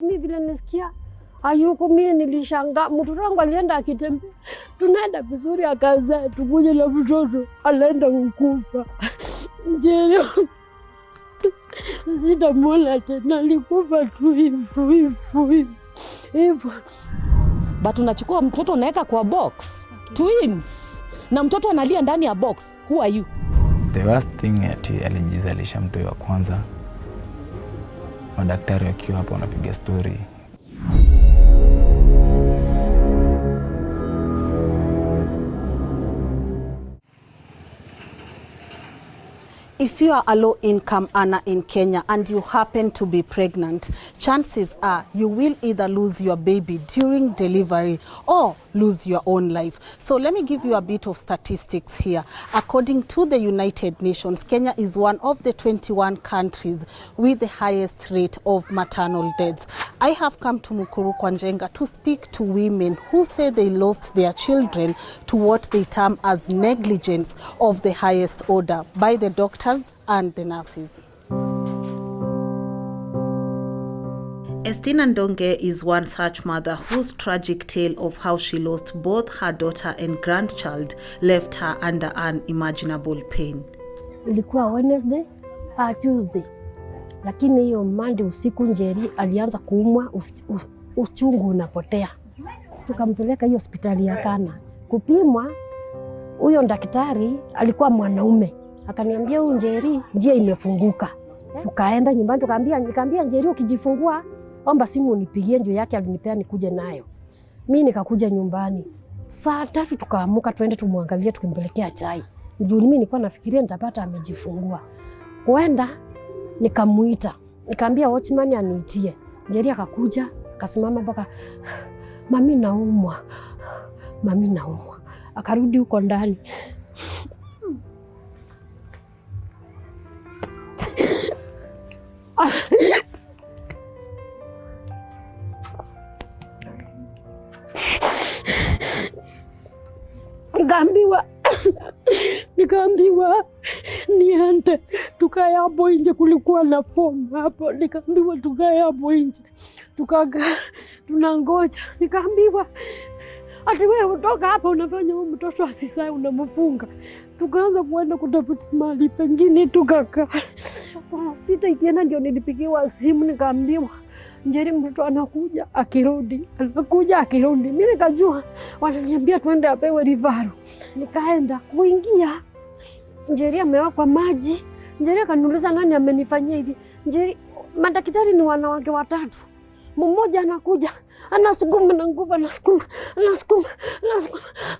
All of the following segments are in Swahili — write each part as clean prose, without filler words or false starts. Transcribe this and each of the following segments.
Mimi vile nisikia hayuko, mimi nilishangaa. Mtoto wangu alienda akitembea, tunaenda vizuri, akaza tukuje na mtoto alienda kukufa. Njeri sitamwona tena, alikufa tu hivyo. But unachukua mtoto unaweka kwa box, twins, na mtoto analia ndani ya box. Who are you? The worst thing ati alijizalisha mtoto wa kwanza. Madaktari wakiwa hapo wanapiga story. If you are a low-income earner in Kenya and you happen to be pregnant, chances are you will either lose your baby during delivery or lose your own life. So let me give you a bit of statistics here. According to the United Nations, Kenya is one of the 21 countries with the highest rate of maternal deaths. I have come to Mukuru kwa Njenga to speak to women who say they lost their children to what they term as negligence of the highest order by the doctors and the nurses. Estina Ndonge is one such mother whose tragic tale of how she lost both her daughter and grandchild left her under unimaginable pain. Ilikuwa Wednesday, Tuesday. Lakini hiyo Monday usiku Njeri alianza kuumwa, uchungu unapotea. Tukampeleka hiyo hospitali ya Kana. Kupimwa, huyo daktari alikuwa mwanaume. Akaniambia huyu Njeri njia imefunguka. Tukaenda nyumbani, nikamwambia Njeri ukijifungua omba simu unipigie, ndio yake alinipea nikuje nayo. Mimi nikakuja nyumbani. Saa 3 tukaamuka twende tumwangalie, tukimpelekea chai. Ndio mimi nilikuwa nafikiria nitapata amejifungua. Kwenda nikamuita. Nikamwambia watchman aniitie. Njeri akakuja, akasimama mpaka mami naumwa. Mami naumwa. Akarudi huko ndani. Nikaambiwa niende tukae hapo nje, kulikuwa na fomu hapo. Nikaambiwa tukae hapo nje, tukakaa tunangoja. Nikaambiwa ati wewe utoka hapa unafanya mtoto asisae, unamfunga. Tukaanza kuenda kutafuta mahali pengine, tukakaa. Saa 6 ikienda ndio nilipigiwa simu, nikaambiwa Njeri mtoto anakuja akirudi. Mimi nikajua wananiambia twende apewe rivaru. Nikaenda kuingia, Njeri amewekwa maji. Njeri akaniuliza nani amenifanyia hivi. Njeri, madaktari ni wanawake 3. Mmoja anakuja, anasukuma na nguvu, anasukuma,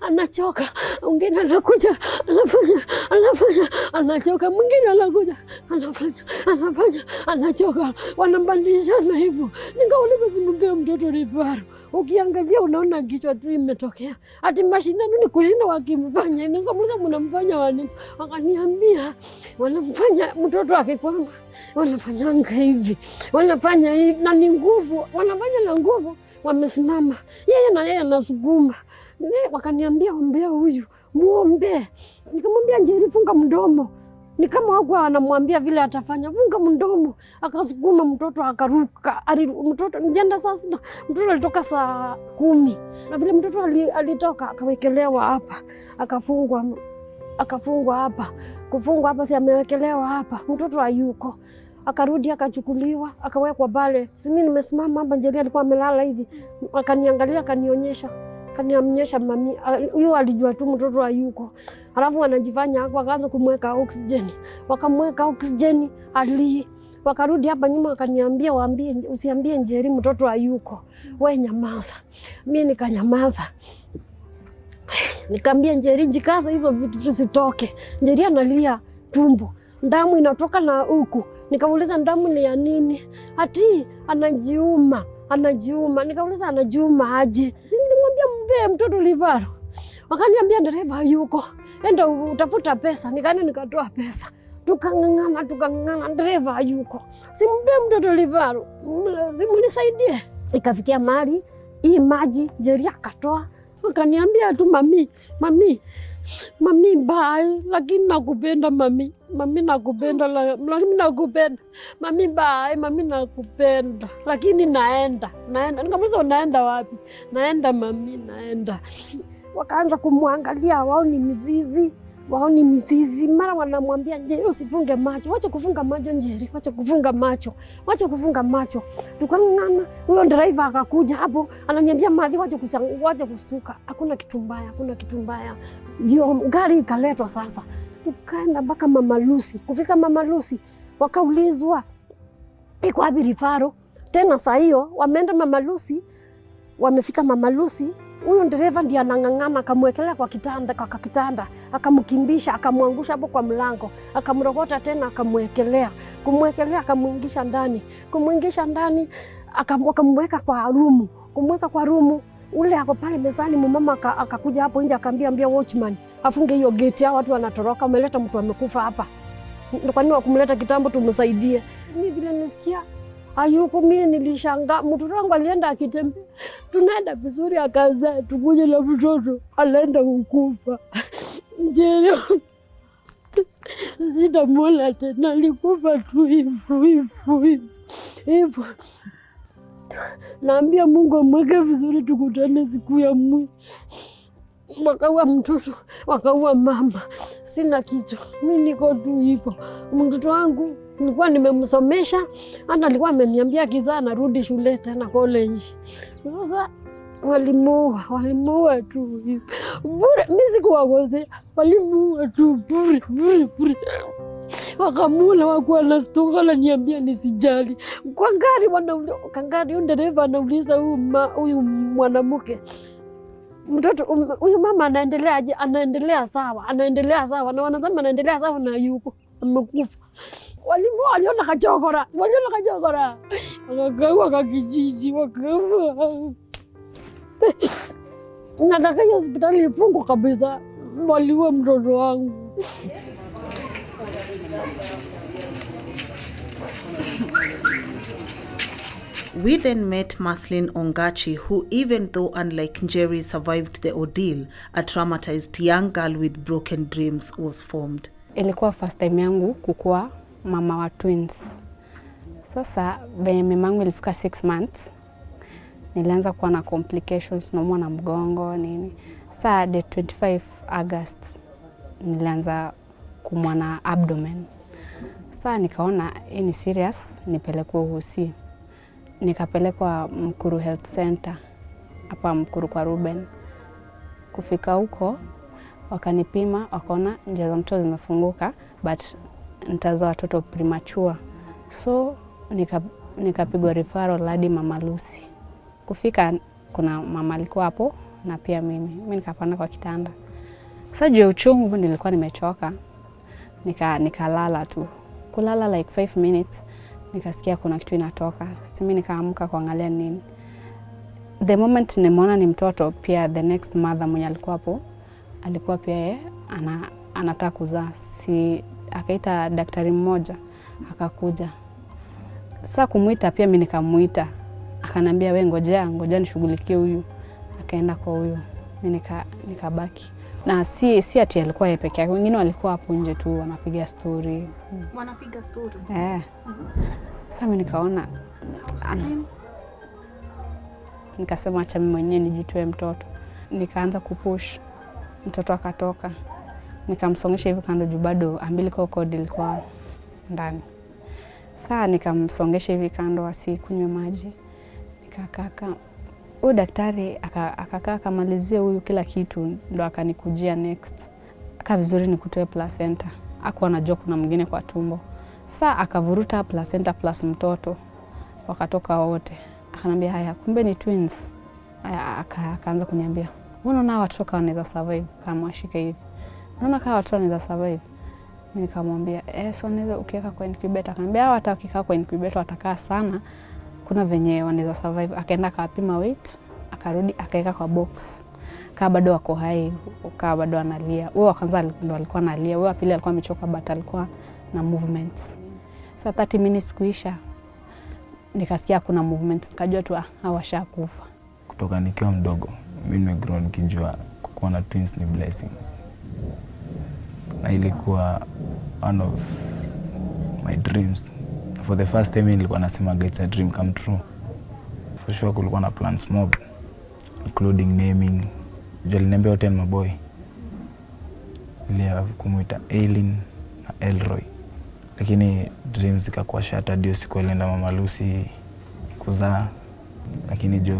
anachoka. Mwingine anakuja, anafanya, anachoka. Mwingine anakuja, anafanya, anachoka. Wanambadilishana hivyo. Nikauliza simpe mtoto rifaru. Ukiangalia unaona kichwa tu imetokea. Ati mashindano ni kushinda wakimfanya. Nikamuuliza mnamfanya wani? Akaniambia wanamfanya mtoto akikwama. Wanafanyanga hivi. Wanafanya hivi na ni nguvu. Wanafanya na nguvu. Wamesimama. Yeye anasukuma. Wakaniambia ombea huyu. Muombe. Nikamwambia Njeri funga mdomo. Ni kama hakuwa anamwambia vile atafanya. Funga mdomo. Akasukuma mtoto akaruka. Mtoto nilienda saa 6. Mtoto alitoka saa 10. Na vile mtoto alitoka akawekelewa hapa. Akafungwa hapa. Kufungwa hapa si amewekelewa hapa. Mtoto hayuko. Akarudi akachukuliwa, akawekwa pale. Mimi nimesimama hapa, Njeri alikuwa amelala hivi. Akaniangalia, akanionyesha mami. Huyo alijua tu mtoto hayuko. Alafu anajifanya hapo, akaanza kumweka oksijeni. Wakamweka oksijeni, wakarudi hapa nyuma, akaniambia usiambie Njeri mtoto hayuko. Wewe nyamaza. Mimi nikanyamaza. Nikamwambia Njeri jikaza hizo vitu tusitoke. Njeri analia tumbo. Damu inatoka na huku. Nikauliza damu ni ya nini? Ati anajiuma. Nikauliza anajiuma aje? Nilimwambia mpe mtoto livaro. Wakaniambia dereva yuko. Enda utafuta pesa. Nikatoa pesa. Tukang'ang'ana dereva yuko. Simpe mtoto livaro. Simunisaidie. Ikafikia mahali hii maji Njeri akatoa. Wakaniambia tu mami bye, lakini nakupenda mami. mami nakupenda, lakini nakupenda. Mami bye, mami nakupenda. Lakini naenda. Nikamuuliza unaenda wapi? Naenda mami, naenda. Wakaanza kumwangalia, wao ni mizizi. Mara wanamwambia Njeri usifunge macho. Wacha kufunga macho Njeri, wacha kufunga macho. Tukang'ang'ana. Huyo driver akakuja hapo, ananiambia Madhi wacha kustuka. Hakuna kitu mbaya. Ndio gari ikaletwa sasa. Tukaenda mpaka Mama Lucy. Kufika Mama Lucy, wakaulizwa iko wapi rifaro? Tena saa hiyo wameenda Mama Lucy, wamefika Mama Lucy. Huyo dereva ndiye anang'ang'ana, akamwekelea kwa kitanda, akamkimbisha, akamwangusha hapo kwa mlango, akamrogota tena, akamwekelea, akamuingisha ndani, akamweka kwa rumu. Ule ako pale mezani, mama akakuja hapo nje, akaambia watchman afunge hiyo gate, hao watu wanatoroka, umeleta mtu amekufa hapa. Kwa nini wakumleta kitambo tumsaidie? Mimi vile nisikia hayuko, mimi nilishangaa. Mtoto wangu alienda akitembea, tunaenda vizuri, akazaa, tukuje na mtoto alienda kukufa. Njeri sitamwona tena, alikufa tu hivyo. Naambia Mungu amweke vizuri, tukutane siku ya mwisho. Wakaua mtoto, wakaua mama, sina kitu, mimi niko tu hivyo. Mtoto wangu nilikuwa nimemsomesha, hata alikuwa ameniambia kizaa narudi shule tena college. Sasa walimuua tu hivyo bure. Mimi sikuwagozea, walimuua tu bure. Wakamula, wakuwa na stuka, niambia nisijali. Kwa gari huyu dereva anauliza huyu mwanamke, mtoto huyu mama anaendeleaje? Anaendelea sawa. Na wanasema anaendelea sawa na yuko amekufa. Waliona kachokora. Wakagawa kakijiji, wakafa. Nataka hospitali ifungwe kabisa, waliua mtoto wangu. We then met Maslin Ongachi, who, even though unlike Njeri survived the ordeal, a traumatized young girl with broken dreams was formed. Ilikuwa first time yangu kukua mama wa twins. Sasa mamangu ilifika 6 months, nilianza kuwa na complications, naumwa na mgongo nini. Sasa the 25 August nilianza kuumwa na abdomen. Sasa nikaona hii ni serious, nipelekwe Uhusi. Nikapelekwa Mkuru Health Center hapa Mkuru kwa Ruben. Kufika huko wakanipima, wakaona njia za mtoto zimefunguka, but nitazaa watoto premature. So nikapigwa referral hadi Mama Lucy. Kufika kuna mama alikuwa hapo na pia mimi nikapanda kwa kitanda. Sasa juu ya uchungu nilikuwa nimechoka, nikalala tu. Kulala like 5 minutes, nikasikia kuna kitu inatoka. Simi nikaamka kuangalia nini. The moment nimeona ni mtoto, pia the next mother mwenye alikuwa hapo alikuwa pia yeye anataka kuzaa. Akaita daktari mmoja, akakuja. Sasa kumuita pia mimi nikamuita. Akanambia wewe ngoja nishughulikie huyu. Akaenda kwa huyu. Mimi nikabaki. Na si ati alikuwa yeye peke yake. Wengine walikuwa hapo nje tu wanapiga story. Wanapiga story? Sasa mimi nikaona nikasema acha mimi mwenyewe nijitoe mtoto. Nikaanza kupush. Mtoto akatoka. Nikamsongesha hivi kando juu bado umbilical cord ilikuwa ndani. Sasa nikamsongesha hivi kando asikunywe maji. Nikakaa. Huyu daktari akakaa akamalizia huyu kila kitu, ndo akanikujia next. Aka vizuri nikutoe placenta. Hakuwa anajua kuna mwingine kwa tumbo. Sasa akavuruta placenta plus mtoto. Wakatoka wote. Akanambia haya, kumbe ni twins. Akaanza kuniambia, unaona watoto kama wanaweza survive kama washike hivi. Unaona kama watoto wanaweza survive. Mimi nikamwambia, so wanaweza ukiweka kwa incubator. Akanambia hata ukikaa kwa incubator watakaa sana. Kuna venye wanaweza survive. Akaenda akapima weight, akarudi akaweka kwa box. Kaa bado wako hai, kaa bado analia. Wewe kwanza ndo alikuwa analia, wewe pili alikuwa amechoka but alikuwa na movements. Sasa 30 minutes kuisha, nikasikia kuna movements, nikajua tu hawashakufa. Kutoka nikiwa mdogo, mimi nimegrow nikijua kuwa na twins ni blessings. Na ilikuwa one of my dreams. For the first time nilikuwa nasema it's a dream come true. For sure kulikuwa na plans mob, including naming. Aliniambia wote ni maboy. Ile kumuita Eileen na Elroy. Lakini dreams zikakuwa shattered hiyo siku alienda Mama Lucy kuzaa. Lakini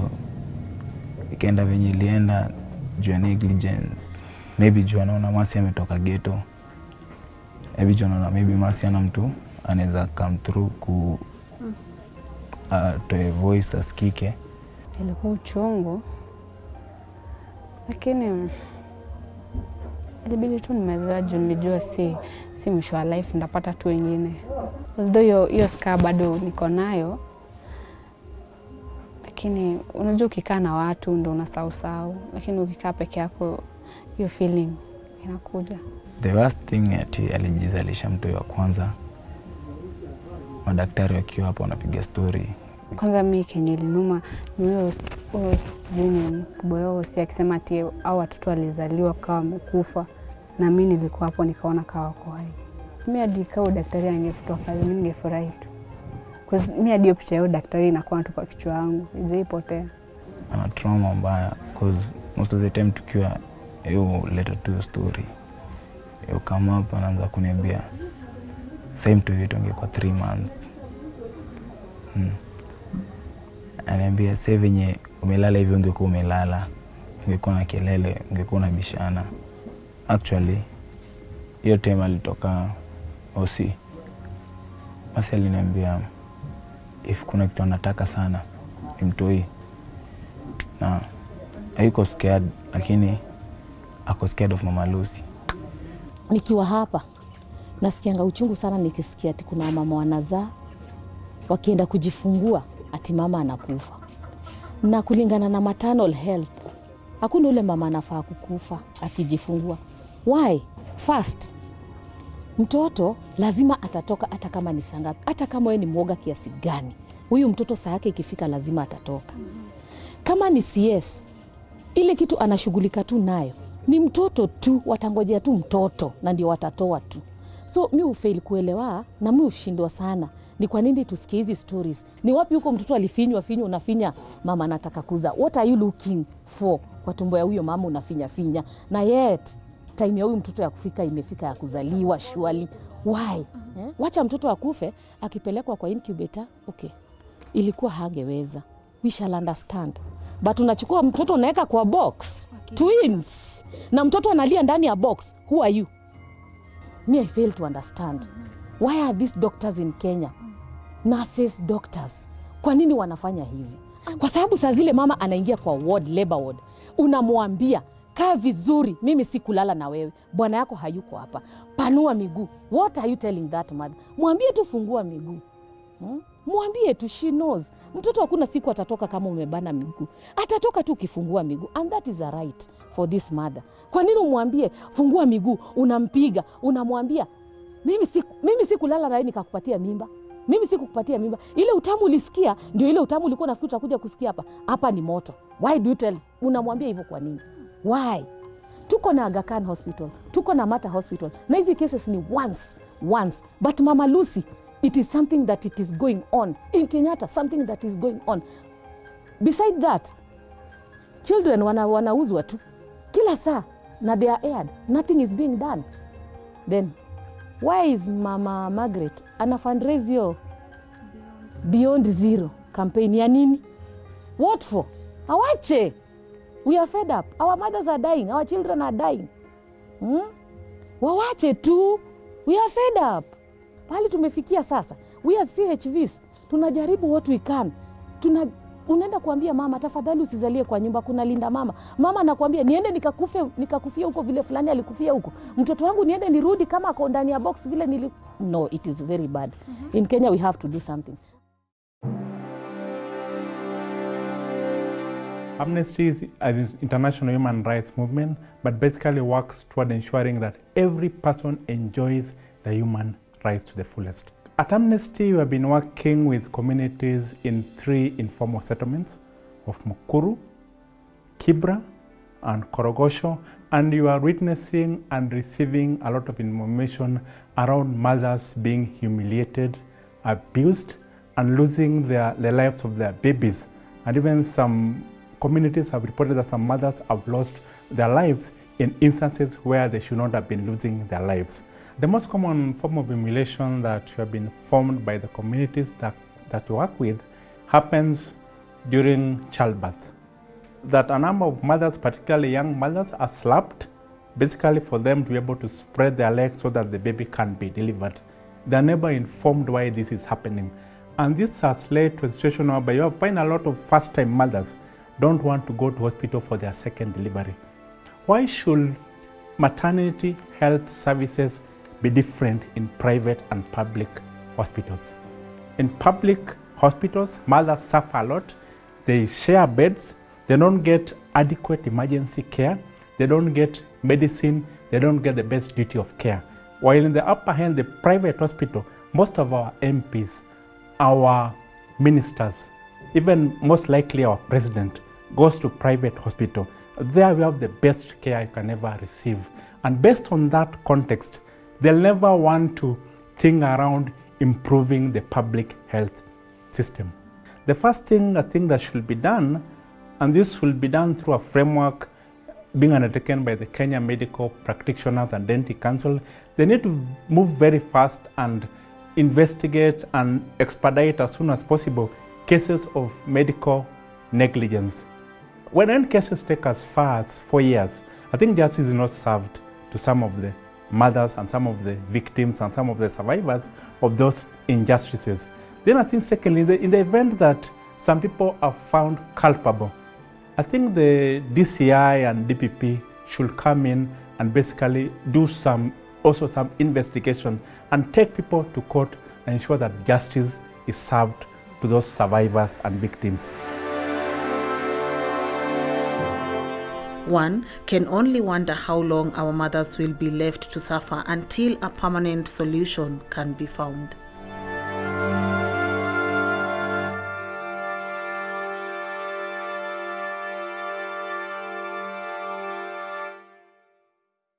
ikaenda venye ilienda juu ya negligence. Maybe juu anaona Masi ametoka ghetto. Maybe juu anaona maybe Masi ana mtu anaweza come through toe voice asikike. Ilikuwa uchungu, lakini ilibidi tu nimezoea juu nilijua si mwisho wa life, ndapata tu wengine. Although hiyo scar bado niko nayo, lakini unajua ukikaa na watu ndo unasahau, lakini ukikaa peke yako hiyo feeling inakuja. The worst thing ati alijizalisha mtu wa kwanza. Madaktari wakiwa hapo wanapiga story. Kwanza mimi Kenya ilinuma ni huyo mkubwa wao si akisema ati au watoto walizaliwa kama wamekufa, na mimi nilikuwa hapo nikaona kawa wako hai. Mimi hadi kao daktari angefutwa kazi mimi ningefurahi tu. Kwa sababu mimi hadi picha yao daktari inakuwa tu kwa kichwa yangu, ijaipotea. Ana trauma mbaya because most of the time tukiwa letter to story. Kama hapa anaanza kuniambia same to it ongea kwa 3 months. Ananiambia sasa venye umelala hivi ungekuwa umelala, ungekuwa na kelele, ungekuwa na bishana. Actually hiyo time alitoka OC. Basi aliniambia if kuna kitu anataka sana nimtoi. Na hayuko scared, lakini ako scared of Mama Lucy. Nikiwa hapa nasikianga uchungu sana nikisikia ati kuna mama wanazaa wakienda kujifungua ati mama anakufa. Na kulingana na maternal health, hakuna ule mama anafaa kukufa akijifungua. Why? First, mtoto lazima atatoka hata kama ni saa ngapi, hata kama wewe ni mwoga kiasi gani. Huyu mtoto saa yake ikifika lazima atatoka. Kama ni CS, ile kitu anashughulika tu nayo ni mtoto tu, watangojea tu mtoto na ndio watatoa tu. So mimi ufail kuelewa na mimi ushindwa sana. Ni kwa nini tusikie hizi stories? Ni wapi huko mtoto alifinywa unafinya mama anataka kuzaa? What are you looking for kwa tumbo ya huyo mama unafinya? Na yet time ya huyu mtoto ya kufika imefika ya kuzaliwa surely. Why? Wacha mtoto akufe akipelekwa kwa incubator. Okay. Ilikuwa hangeweza. We shall understand. But unachukua mtoto unaweka kwa box. Twins. Na mtoto analia ndani ya box. Who are you? Me, I fail to understand. Why are these doctors in Kenya? Nurses, doctors. Kwa nini wanafanya hivi? Kwa sababu saa zile mama anaingia kwa ward, labor ward. Unamwambia, kaa vizuri, mimi si kulala na wewe. Bwana yako hayuko hapa. Panua miguu. What are you telling that mother? Mwambie tu fungua miguu. Mwambie tu, she knows. Mtoto hakuna siku atatoka kama umebana miguu. Atatoka tu ukifungua miguu. And that is a right for this mother. Kwa nini umwambie fungua miguu, unampiga, unamwambia mimi si kulala na wewe nikakupatia mimba. Mimi si kukupatia mimba. Ile utamu ulisikia ndio ile utamu ulikuwa nafikiri utakuja kusikia hapa. Hapa ni moto. Why do you tell? Unamwambia hivyo kwa nini? Why? Tuko na Aga Khan Hospital, tuko na Mata Hospital. Na hizi cases ni once. But Mama Lucy, it is something that it is going on. In Kenyatta, something that is going on. Beside that, children wanauzwa tu kila saa na they are aired. Nothing is being done. Then why is Mama Margaret ana fundraise yo Beyond Zero campaign ya nini? What for? Awache. We are fed up. Our mothers are dying. Our children are dying. Wawache tu. We are fed up. Pali tumefikia sasa. We are CHVs. Tunajaribu what we can. Unaenda kuambia mama, tafadhali usizalie kwa nyumba, kuna linda mama. Mama anakuambia niende nikakufia huko vile fulani alikufia huko. Mtoto wangu niende nirudi kama ako ndani ya box vile No, it is very bad. In Kenya we have to do something. Amnesty is an international human rights movement, but basically works toward ensuring that every person enjoys the human rights to the fullest. At Amnesty, we have been working with communities in 3 informal settlements of Mukuru, Kibra, and Korogosho, and you are witnessing and receiving a lot of information around mothers being humiliated, abused, and losing the lives of their babies. And even some communities have reported that some mothers have lost their lives in instances where they should not have been losing their lives. The most common form of humiliation that have been formed by the communities that you work with happens during childbirth. That a number of mothers, particularly young mothers, are slapped, basically for them to be able to spread their legs so that the baby can be delivered. They are never informed why this is happening. And this has led to a situation where you find a lot of first-time mothers don't want to go to hospital for their second delivery. Why should maternity health services be different in private and public hospitals? In public hospitals, mothers suffer a lot. They share beds. They don't get adequate emergency care. They don't get medicine. They don't get the best duty of care. While in the upper hand, the private hospital, most of our MPs, our ministers, even most likely our president, goes to private hospital. There we have the best care you can ever receive. And based on that context, they'll never want to think around improving the public health system. The first thing I think that should be done, and this will be done through a framework being undertaken by the Kenya Medical Practitioners and Dental Council, they need to move very fast and investigate and expedite as soon as possible cases of medical negligence. When cases take as far as 4 years, I think justice is not served to some of the mothers and some of the victims and some of the survivors of those injustices. Then I think secondly, in the event that some people are found culpable, I think the DCI and DPP should come in and basically do some investigation and take people to court and ensure that justice is served to those survivors and victims. One can only wonder how long our mothers will be left to suffer until a permanent solution can be found.